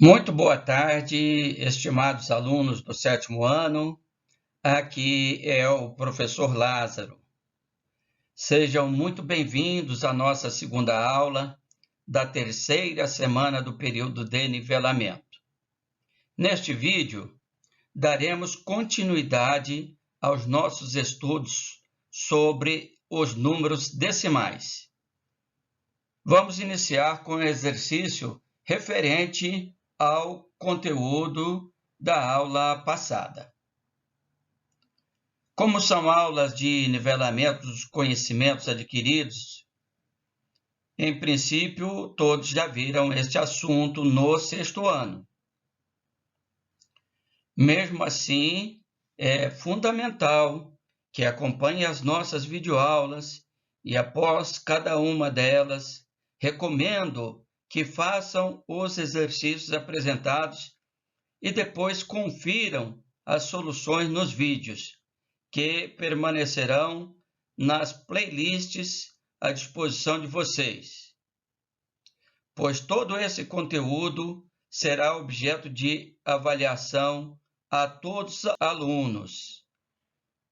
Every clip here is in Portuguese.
Muito boa tarde, estimados alunos do sétimo ano. Aqui é o professor Lázaro. Sejam muito bem-vindos à nossa segunda aula da terceira semana do período de nivelamento. Neste vídeo, daremos continuidade aos nossos estudos sobre os números decimais. Vamos iniciar com o exercício referente ao conteúdo da aula passada. Como são aulas de nivelamento dos conhecimentos adquiridos, em princípio, todos já viram este assunto no sexto ano. Mesmo assim, é fundamental que acompanhe as nossas videoaulas e, após cada uma delas, recomendo que façam os exercícios apresentados e depois confiram as soluções nos vídeos, que permanecerão nas playlists à disposição de vocês, pois todo esse conteúdo será objeto de avaliação a todos os alunos,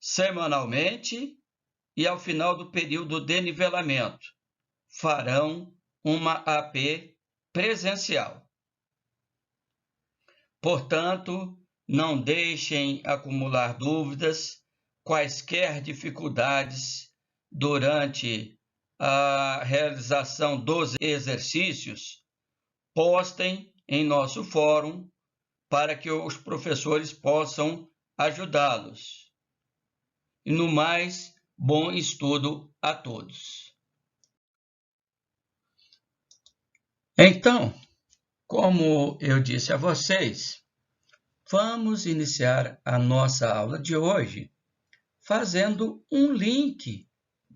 semanalmente e ao final do período de nivelamento. Farão uma AP presencial. Portanto, não deixem acumular dúvidas, quaisquer dificuldades durante a realização dos exercícios, postem em nosso fórum para que os professores possam ajudá-los. E no mais, bom estudo a todos. Então, como eu disse a vocês, vamos iniciar a nossa aula de hoje fazendo um link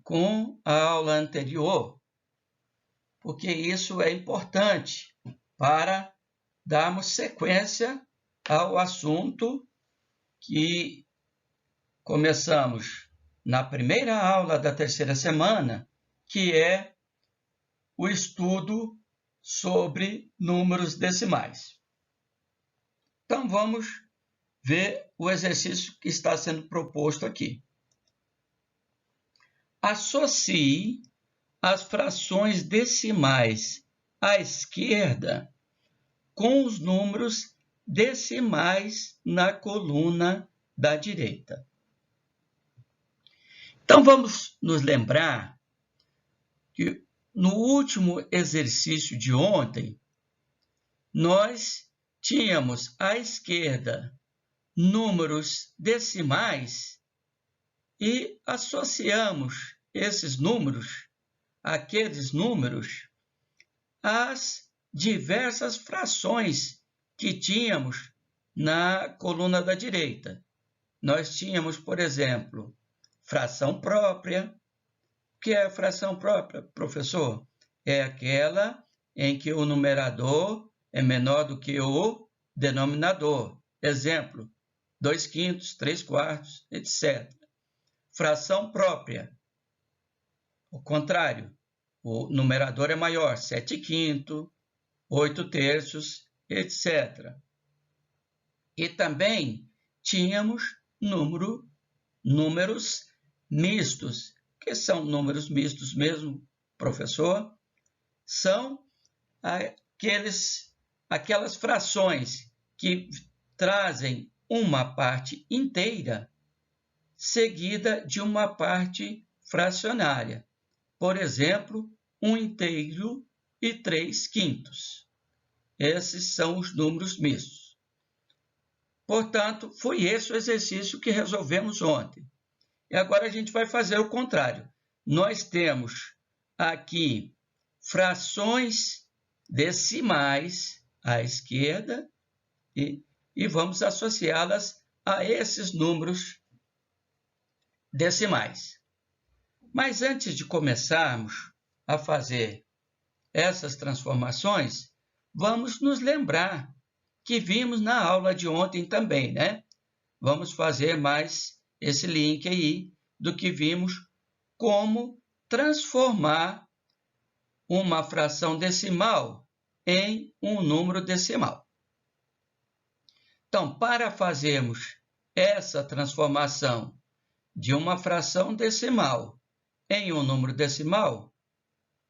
com a aula anterior, porque isso é importante para darmos sequência ao assunto que começamos na primeira aula da terceira semana, que é o estudo sobre números decimais. Então, vamos ver o exercício que está sendo proposto aqui. Associe as frações decimais à esquerda com os números decimais na coluna da direita. Então, vamos nos lembrar que no último exercício de ontem, nós tínhamos à esquerda números decimais e associamos esses números, aqueles números, às diversas frações que tínhamos na coluna da direita. Nós tínhamos, por exemplo, fração própria. O que é a fração própria, professor? É aquela em que o numerador é menor do que o denominador. Exemplo, 2/5, 3/4, etc. Fração própria. O contrário, o numerador é maior, 7/5, 8/3, etc. E também tínhamos números mistos. Que são números mistos mesmo, professor? São aquelas frações que trazem uma parte inteira seguida de uma parte fracionária. Por exemplo, 1/3 e 3/5. Esses são os números mistos. Portanto, foi esse o exercício que resolvemos ontem. E agora a gente vai fazer o contrário. Nós temos aqui frações decimais à esquerda e vamos associá-las a esses números decimais. Mas antes de começarmos a fazer essas transformações, vamos nos lembrar que vimos na aula de ontem também, né? Vamos fazer mais esse link aí do que vimos como transformar uma fração decimal em um número decimal. Então, para fazermos essa transformação de uma fração decimal em um número decimal,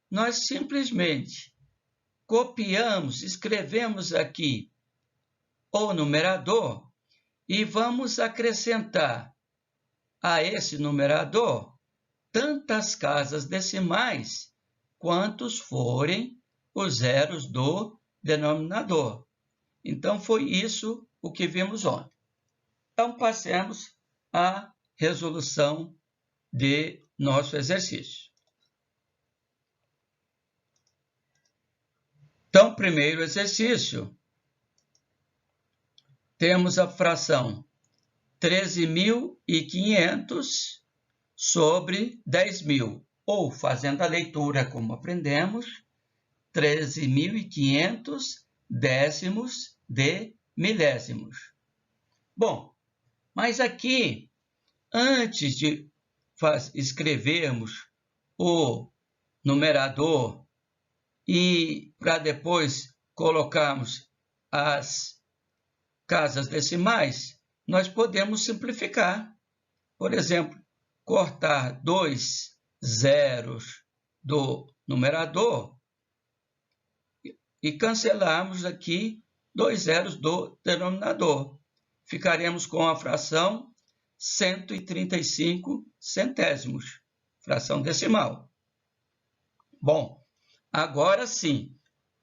nós simplesmente copiamos, escrevemos aqui o numerador e vamos acrescentar a esse numerador tantas casas decimais quantos forem os zeros do denominador. Então, foi isso o que vimos ontem. Então, passemos à resolução de nosso exercício. Então, primeiro exercício, temos a fração 13.500 sobre 10.000, ou, fazendo a leitura como aprendemos, 13.500 décimos de milésimos. Bom, mas aqui, antes de escrevermos o numerador e para depois colocarmos as casas decimais, nós podemos simplificar. Por exemplo, cortar 2 zeros do numerador e cancelarmos aqui 2 zeros do denominador. Ficaremos com a fração 135 centésimos, fração decimal. Bom, agora sim,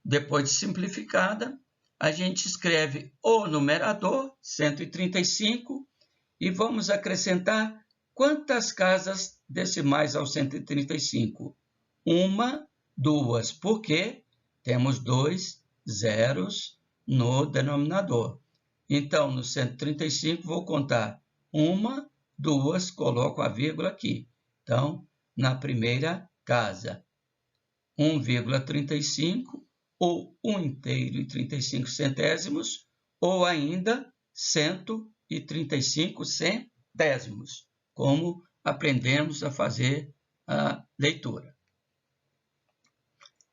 depois de simplificada, a gente escreve o numerador, 135, e vamos acrescentar quantas casas decimais ao 135? 1, 2, porque temos 2 zeros no denominador. Então, no 135, vou contar 1, 2, coloco a vírgula aqui. Então, na primeira casa, 1,35, ou 1,35, ou ainda 135 centésimos, como aprendemos a fazer a leitura.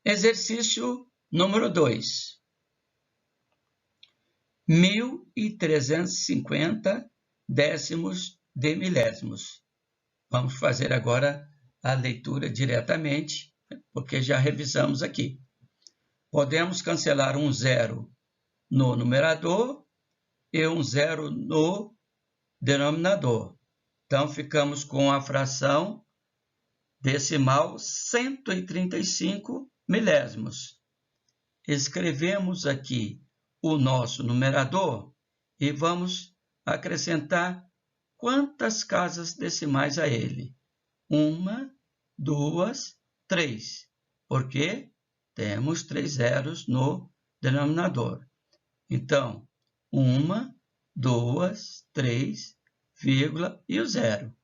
Exercício número 2. 1.350 décimos de milésimos. Vamos fazer agora a leitura diretamente, porque já revisamos aqui. Podemos cancelar um zero no numerador e um zero no denominador. Então, ficamos com a fração decimal 135 milésimos. Escrevemos aqui o nosso numerador e vamos acrescentar quantas casas decimais a ele? 1, 2, 3. Por quê? Temos 3 zeros no denominador. Então, 1, 2, 3, vírgula e o zero.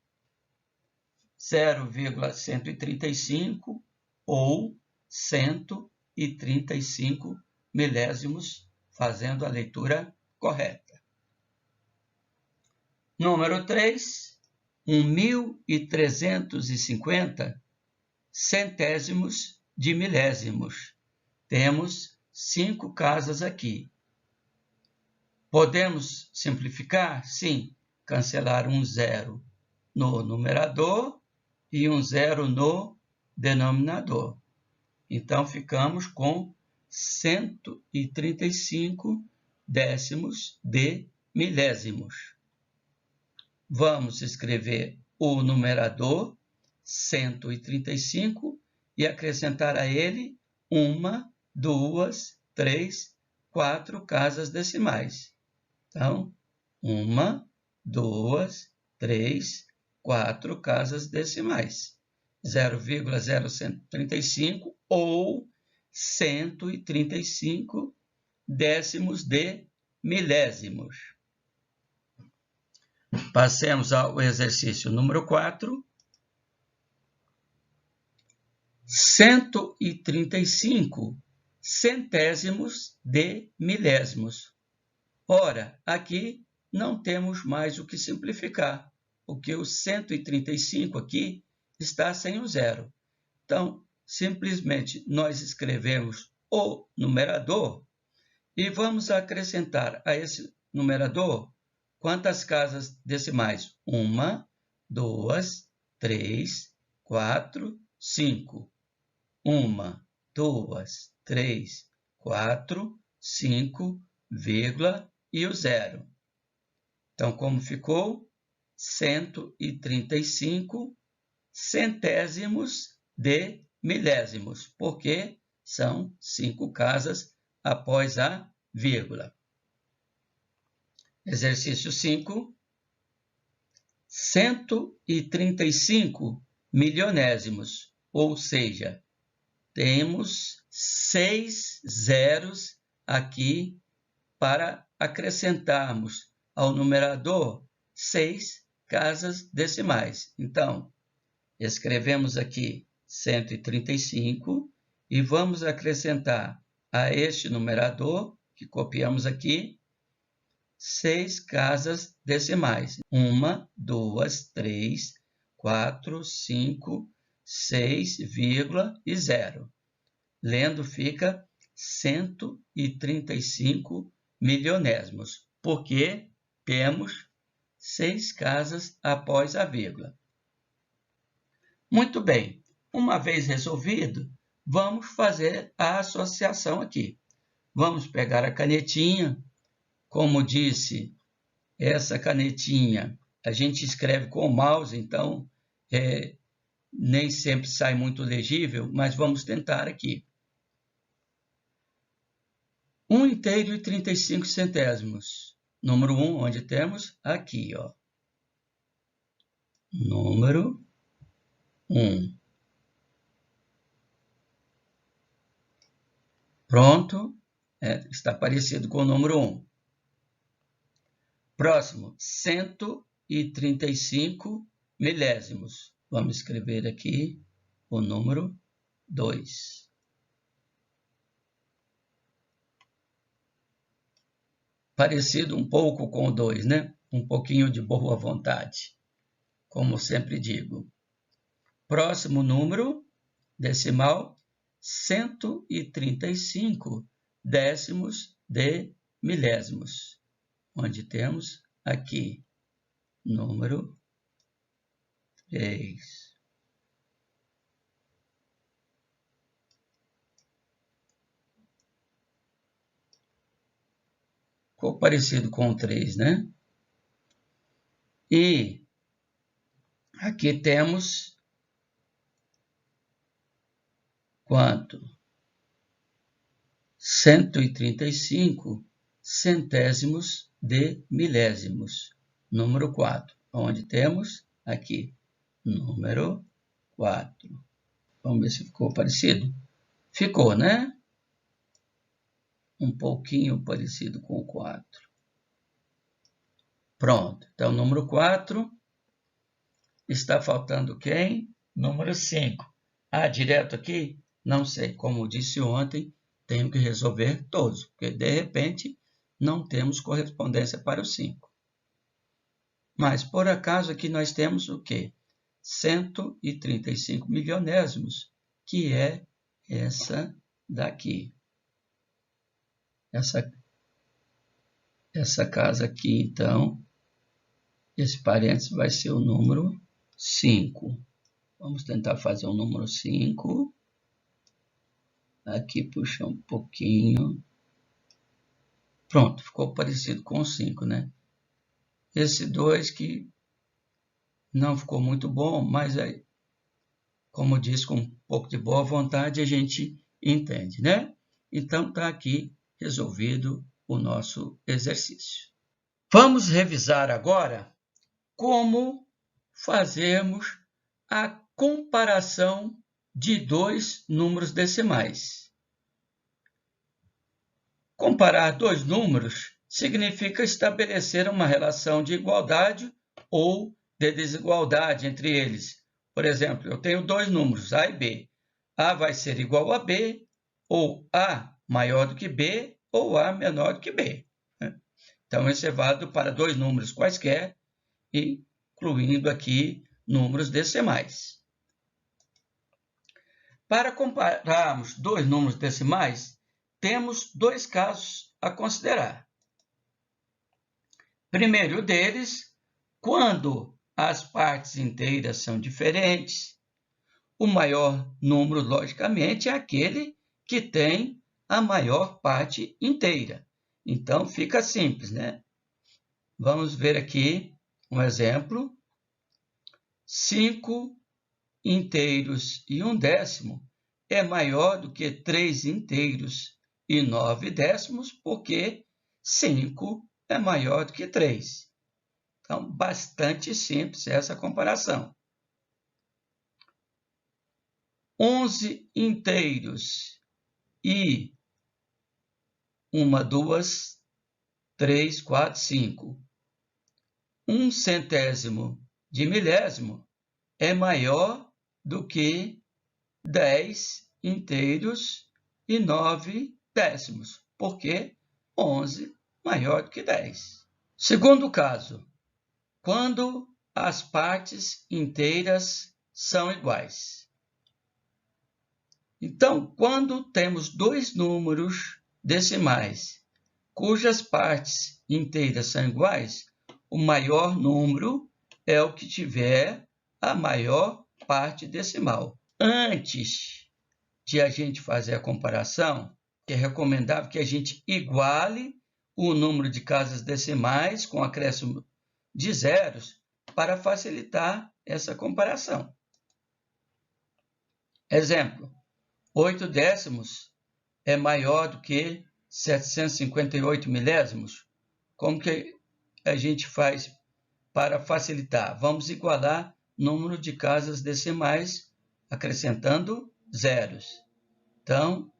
0,135 ou 135 milésimos, fazendo a leitura correta. Número 3, 1.350 centésimos de milésimos. Temos 5 casas aqui. Podemos simplificar? Sim. Cancelar um zero no numerador e um zero no denominador. Então, ficamos com 135 décimos de milésimos. Vamos escrever o numerador, 135, e acrescentar a ele 1, 2, 3, 4 casas decimais. Então, 1, 2, 3, 4 casas decimais. 0,0135 ou 135 décimos de milésimos. Passemos ao exercício número 4. 135 centésimos de milésimos. Ora, aqui não temos mais o que simplificar, porque o 135 aqui está sem o zero. Então, simplesmente nós escrevemos o numerador e vamos acrescentar a esse numerador, quantas casas decimais? 1, 2, 3, 4, 5. 1, 2, 3, 4, 5, vírgula e o 0. Então, como ficou? 135 centésimos de milésimos, porque são 5 casas após a vírgula. Exercício 5. 135 milionésimos, ou seja, temos 6 zeros aqui para acrescentarmos ao numerador 6 casas decimais. Então, escrevemos aqui 135 e vamos acrescentar a este numerador, que copiamos aqui, 6 casas decimais. 1, 2, 3, 4, 5, 6, vírgula e 0. Lendo fica 135 milionésimos, porque temos 6 casas após a vírgula. Muito bem, uma vez resolvido, vamos fazer a associação aqui. Vamos pegar a canetinha. Como disse, essa canetinha a gente escreve com o mouse, então nem sempre sai muito legível, mas vamos tentar aqui. 1 inteiro e 35 centésimos. Número 1, onde temos? Aqui, ó. Número 1. Pronto, está parecido com o número 1. Próximo, 135 milésimos. Vamos escrever aqui o número 2. Parecido um pouco com o 2, né? Um pouquinho de boa vontade, como sempre digo. Próximo número, decimal, 135 décimos de milésimos, onde temos aqui número 3. Ficou parecido com o 3, né? E aqui temos quanto? 135 centésimos de milésimos. Número 4. Onde temos? Aqui. Número 4. Vamos ver se ficou parecido. Ficou, né? Um pouquinho parecido com o 4. Pronto. Então, número 4. Está faltando quem? Número 5. Ah, direto aqui? Não sei. Como disse ontem, tenho que resolver todos, porque de repente não temos correspondência para o 5. Mas, por acaso, aqui nós temos o quê? 135 milionésimos, que é essa daqui. Essa casa aqui, então, esse parênteses vai ser o número 5. Vamos tentar fazer o número 5. Aqui puxa um pouquinho. Pronto, ficou parecido com o 5, né? Esse 2 que não ficou muito bom, mas aí, como disse, com um pouco de boa vontade, a gente entende, né? Então, está aqui resolvido o nosso exercício. Vamos revisar agora como fazermos a comparação de dois números decimais. Comparar dois números significa estabelecer uma relação de igualdade ou de desigualdade entre eles. Por exemplo, eu tenho dois números, A e B. A vai ser igual a B, ou A maior do que B, ou A menor do que B. Então, isso é válido para dois números quaisquer, incluindo aqui números decimais. Para compararmos dois números decimais, temos dois casos a considerar. Primeiro deles, quando as partes inteiras são diferentes, o maior número, logicamente, é aquele que tem a maior parte inteira. Então, fica simples, né? Vamos ver aqui um exemplo. 5 inteiros e 1/10 é maior do que 3 inteiros e 9/10, porque 5 é maior do que 3. Então, bastante simples essa comparação. 11 inteiros e 1, 2, 3, 4, 5. 1/100 de milésimo é maior do que 10 inteiros e 9/10, porque 11 maior do que 10. Segundo caso, quando as partes inteiras são iguais. Então, quando temos dois números decimais cujas partes inteiras são iguais, o maior número é o que tiver a maior parte decimal. Antes de a gente fazer a comparação, é recomendável que a gente iguale o número de casas decimais com acréscimo de zeros para facilitar essa comparação. Exemplo, 8/10 é maior do que 758 milésimos. Como que a gente faz para facilitar? Vamos igualar o número de casas decimais acrescentando zeros. Então,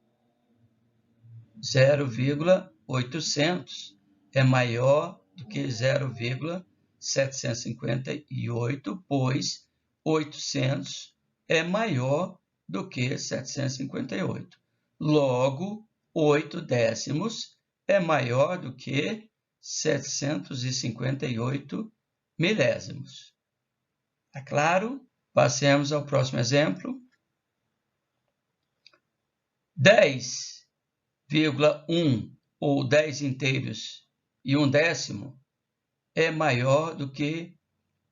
0,800 é maior do que 0,758, pois 800 é maior do que 758. Logo, 8/10 é maior do que 758 milésimos. Tá claro? Passemos ao próximo exemplo. 10,1 ou 10 inteiros e 1/10 é maior do que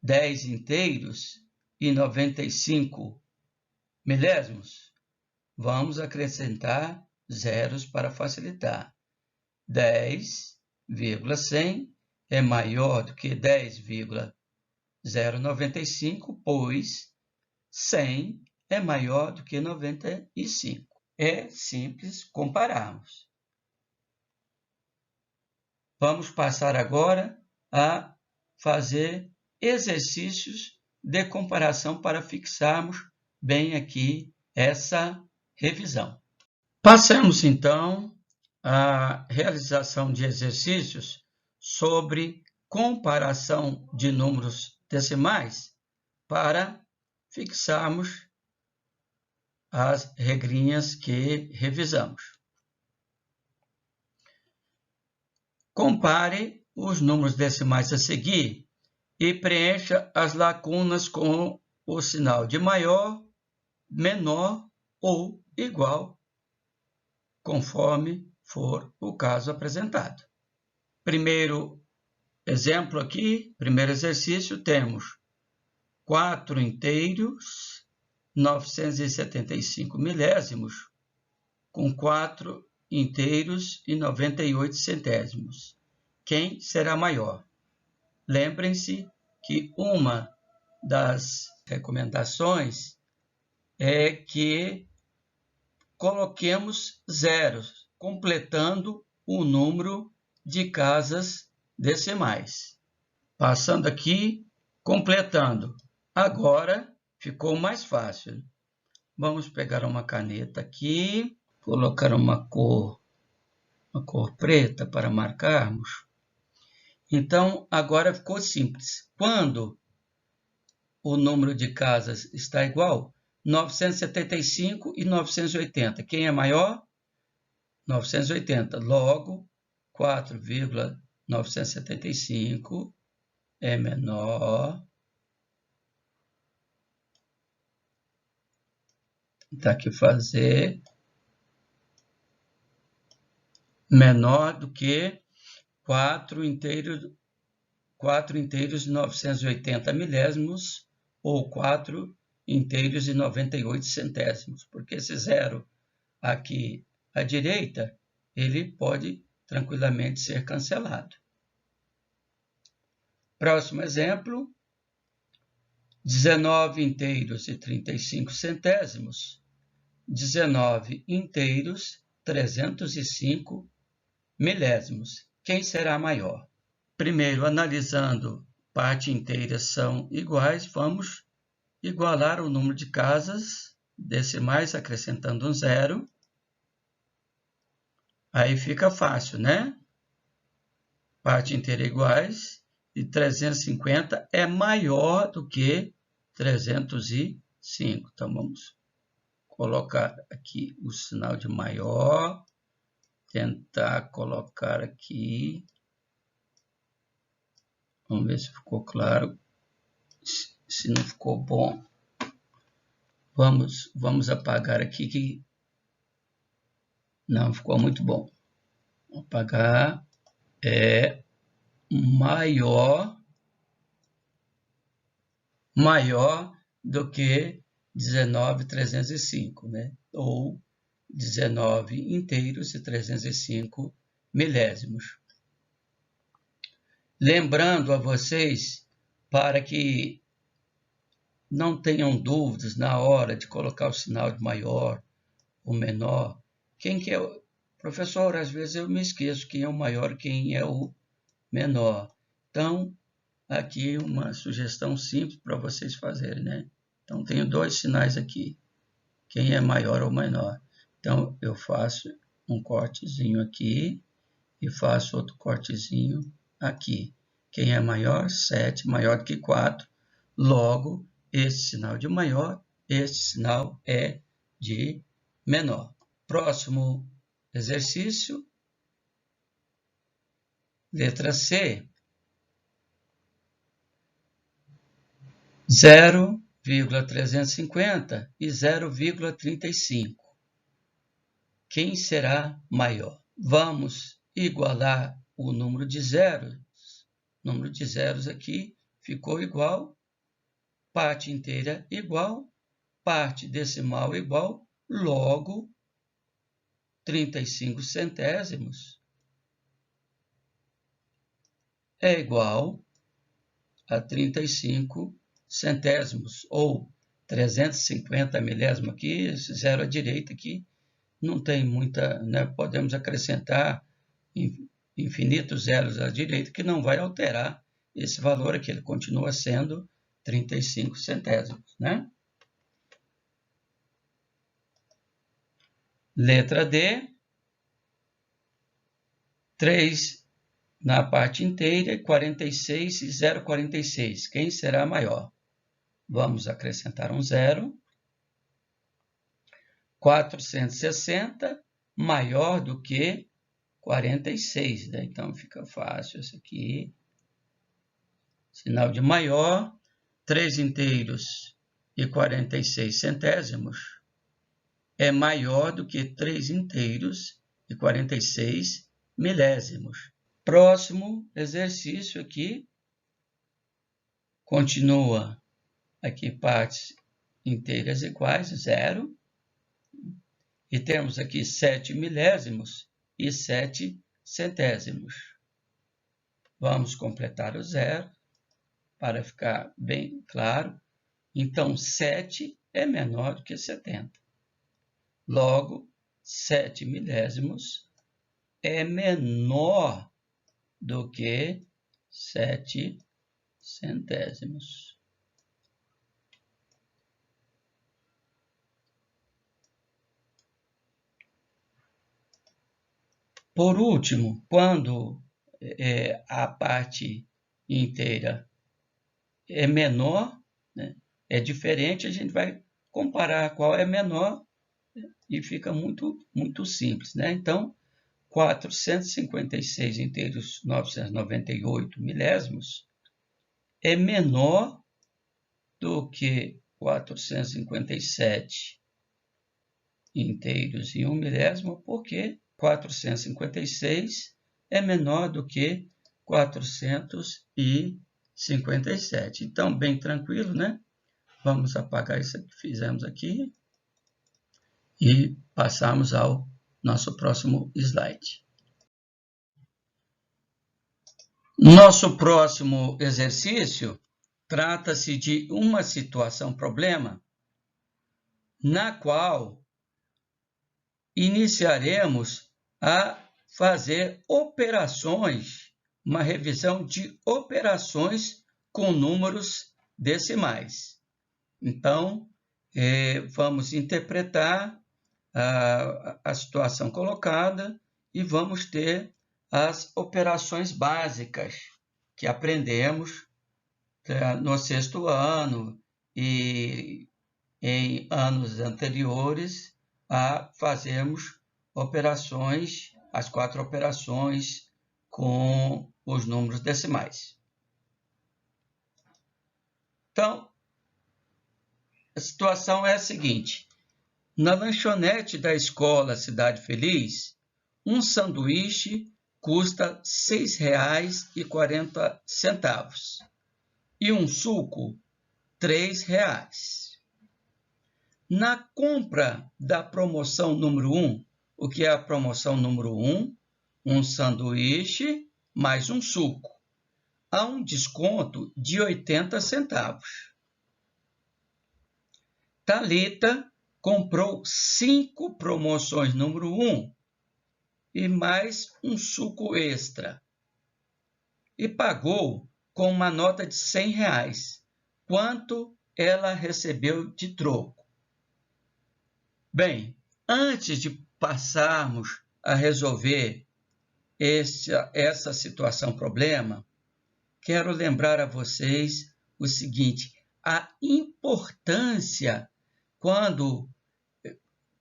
10 inteiros e 95 milésimos. Vamos acrescentar zeros para facilitar. 10,100 é maior do que 10,095, pois 100 é maior do que 95. É simples compararmos. Vamos passar agora a fazer exercícios de comparação para fixarmos bem aqui essa revisão. Passamos então à realização de exercícios sobre comparação de números decimais para fixarmos as regrinhas que revisamos. Compare os números decimais a seguir e preencha as lacunas com o sinal de maior, menor ou igual, conforme for o caso apresentado. Primeiro exemplo aqui, primeiro exercício, temos 4 inteiros, 975 milésimos, com 4 inteiros e 98 centésimos. Quem será maior? Lembrem-se que uma das recomendações é que coloquemos zeros, completando o número de casas decimais. Passando aqui, completando. Agora ficou mais fácil. Vamos pegar uma caneta aqui, colocar uma cor preta para marcarmos. Então, agora ficou simples. Quando o número de casas está igual, 975 e 980. Quem é maior? 980. Logo, 4,975 é menor. Tentar aqui fazer menor do que 4 inteiros 4 inteiros e 980 milésimos ou 4 inteiros e 98 centésimos, porque esse zero aqui à direita, ele pode tranquilamente ser cancelado. Próximo exemplo, 19 inteiros e 35 centésimos, 19 inteiros, 305 milésimos. Quem será maior? Primeiro, analisando parte inteira são iguais, vamos igualar o número de casas decimais, acrescentando um zero. Aí fica fácil, né? Parte inteira iguais e 350 é maior do que 305. Então, vamos colocar aqui o sinal de maior, tentar colocar aqui. Vamos ver se ficou claro. Se não ficou bom, vamos apagar aqui que não ficou muito bom. Vou apagar. É maior do que 19,305, né? Ou 19 inteiros e 305 milésimos. Lembrando a vocês, para que não tenham dúvidas na hora de colocar o sinal de maior ou menor, quem que é o professor? Às vezes eu me esqueço quem é o maior, quem é o menor. Então, aqui uma sugestão simples para vocês fazerem, né? Então, tenho dois sinais aqui. Quem é maior ou menor? Então, eu faço um cortezinho aqui e faço outro cortezinho aqui. Quem é maior? 7, maior do que 4. Logo, esse sinal de maior, este sinal é de menor. Próximo exercício. Letra C. 0,350 e 0,35. Quem será maior? Vamos igualar o número de zeros. O número de zeros aqui ficou igual, parte inteira igual, parte decimal igual, logo 35 centésimos é igual a 35 centésimos, ou 350 milésimos aqui, esse zero à direita aqui, não tem muita, né? Podemos acrescentar infinitos zeros à direita, que não vai alterar esse valor aqui, ele continua sendo 35 centésimos, né? Letra D, 3 na parte inteira, 46 e 0,46. Quem será maior? Vamos acrescentar um zero. 460 maior do que 46, né? Então fica fácil isso aqui. Sinal de maior, 3 inteiros e 46 centésimos é maior do que 3 inteiros e 46 milésimos. Próximo exercício aqui, continua aqui partes inteiras iguais, 0. E temos aqui 7 milésimos e 7 centésimos. Vamos completar o zero para ficar bem claro. Então, 7 é menor do que 70. Logo, 7 milésimos é menor do que 7 centésimos. Por último, quando a parte inteira é menor, né, é diferente, a gente vai comparar qual é menor e fica muito simples, né? Então, 456 inteiros 998 milésimos é menor do que 457 inteiros e 1 milésimo, porque 456 é menor do que 457. Então, bem tranquilo, né? Vamos apagar isso que fizemos aqui e passamos ao nosso próximo slide. Nosso próximo exercício trata-se de uma situação-problema na qual iniciaremos a fazer operações, uma revisão de operações com números decimais. Então, vamos interpretar a situação colocada e vamos ter as operações básicas que aprendemos no sexto ano e em anos anteriores a fazermos operações, as 4 operações com os números decimais. Então, a situação é a seguinte: na lanchonete da escola Cidade Feliz, um sanduíche custa R$ 6,40 e um suco R$ 3,00. Na compra da promoção número 1, o que é a promoção número 1? Um sanduíche mais um suco. Há um desconto de 80 centavos. Thalita comprou 5 promoções número 1 e mais um suco extra. E pagou com uma nota de R$ 100. Quanto ela recebeu de troco? Bem, antes de passarmos a resolver essa situação-problema, quero lembrar a vocês o seguinte: a importância quando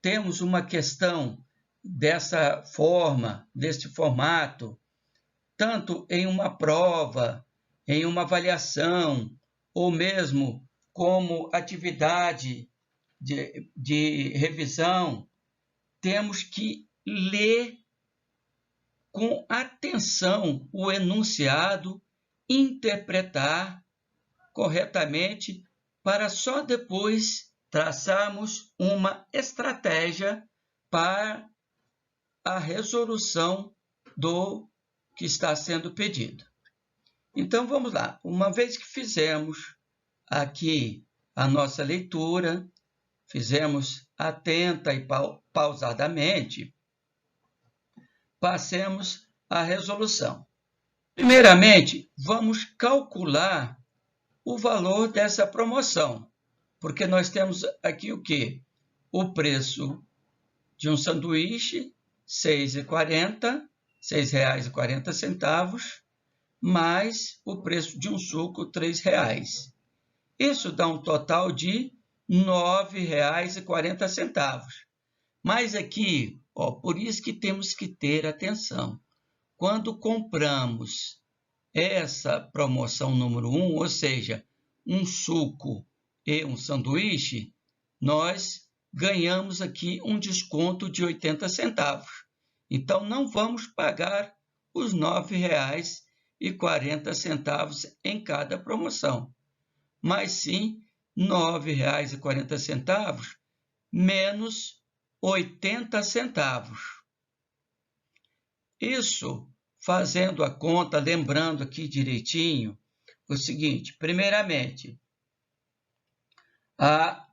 temos uma questão dessa forma, deste formato, tanto em uma prova, em uma avaliação, ou mesmo como atividade de revisão, temos que ler com atenção o enunciado, interpretar corretamente, para só depois traçarmos uma estratégia para a resolução do que está sendo pedido. Então, vamos lá. Uma vez que fizemos aqui a nossa leitura, fizemos atenta e pausadamente, passemos à resolução. Primeiramente, vamos calcular o valor dessa promoção, porque nós temos aqui o quê? O preço de um sanduíche, R$ 6,40, R$ 6,40, mais o preço de um suco, R$ 3,00. Isso dá um total de R$ 9,40. Mas aqui, por isso que temos que ter atenção. Quando compramos essa promoção número 1, ou seja, um suco e um sanduíche, nós ganhamos aqui um desconto de 80 centavos. Então, não vamos pagar os R$ 9,40 em cada promoção, mas sim R$ 9,40 menos 80 centavos. Isso, fazendo a conta, lembrando aqui direitinho, o seguinte: primeiramente, a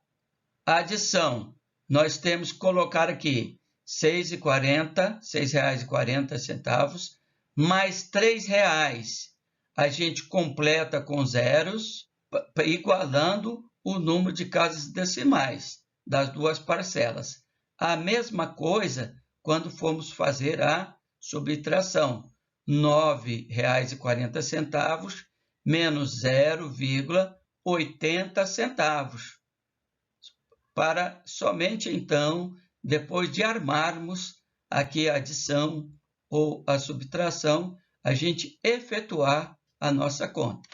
adição, nós temos que colocar aqui R$ 6,40 mais R$ 3,00. A gente completa com zeros, igualando o número de casas decimais das duas parcelas. A mesma coisa quando formos fazer a subtração. R$ 9,40 menos 0,80 centavos. Para somente então, depois de armarmos aqui a adição ou a subtração, a gente efetuar a nossa conta.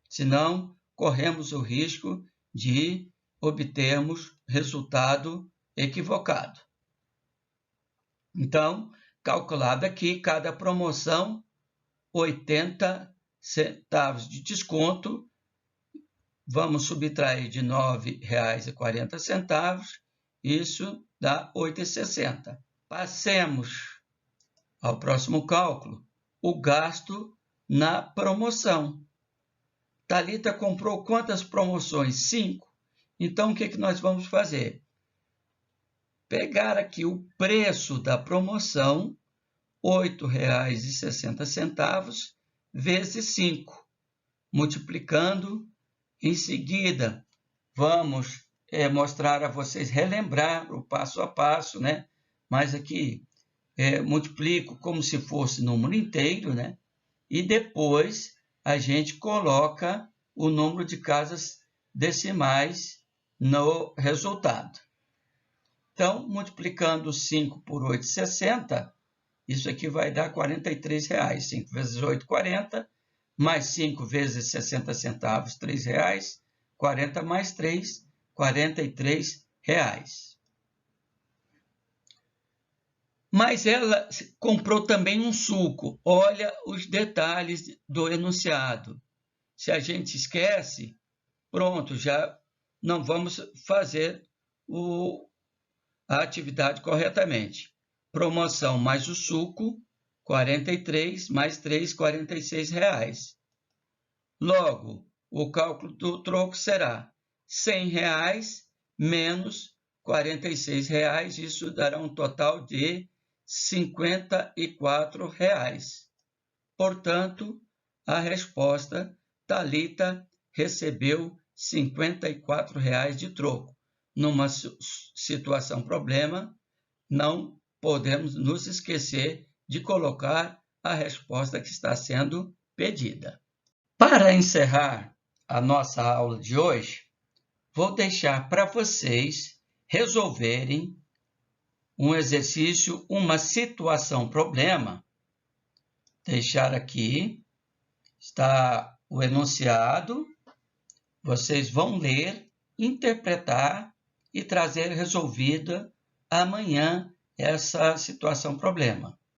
Senão, corremos o risco de obtermos resultado equivocado. Então, calculado aqui cada promoção, 80 centavos de desconto. Vamos subtrair de R$ 9,40, isso dá R$ 8,60. Passemos ao próximo cálculo, o gasto na promoção. Thalita comprou quantas promoções? 5. Então, o que nós vamos fazer? Pegar aqui o preço da promoção, R$ 8,60, vezes 5, multiplicando. Em seguida, vamos mostrar a vocês, relembrar o passo a passo, né? Mas aqui multiplico como se fosse número inteiro, né? E depois a gente coloca o número de casas decimais no resultado. Então, multiplicando 5 por 8,60, isso aqui vai dar R$ 43,00. 5 vezes 8, 40. Mais 5 vezes 60 centavos, R$ 3,00. 40 mais 3, R$ 43,00. Mas ela comprou também um suco. Olha os detalhes do enunciado. Se a gente esquece, pronto, já não vamos fazer a atividade corretamente. Promoção mais o suco, 43 mais 3, R$ 46,00. Logo, o cálculo do troco será R$ 100,00 menos R$ 46,00. Isso dará um total de R$ 54,00. Portanto, a resposta, Thalita recebeu R$ 54,00 de troco. Numa situação problema, não podemos nos esquecer de colocar a resposta que está sendo pedida. Para encerrar a nossa aula de hoje, vou deixar para vocês resolverem um exercício, uma situação problema. Deixar aqui, está o enunciado, vocês vão ler, interpretar e trazer resolvida amanhã essa situação problema.